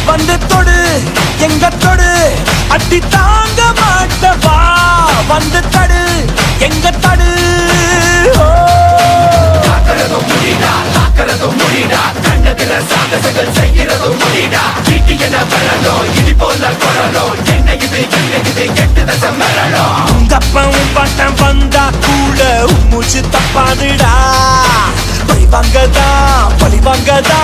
வந்து தொடு எங்க தொடு அடி தாங்க மாட்டவா வந்து தடு எங்க தடு சாகசங்கள் செய்கிறதும் முடிடா வீட்டு என வரணும் இடி போல கொள்ளணும் என்ன இது கெட்டத சம்மரணும் உங்க அப்பாவும் பாட்டம் வந்தா கூட மூச்சு தப்பாதுடா பழிவாங்கதா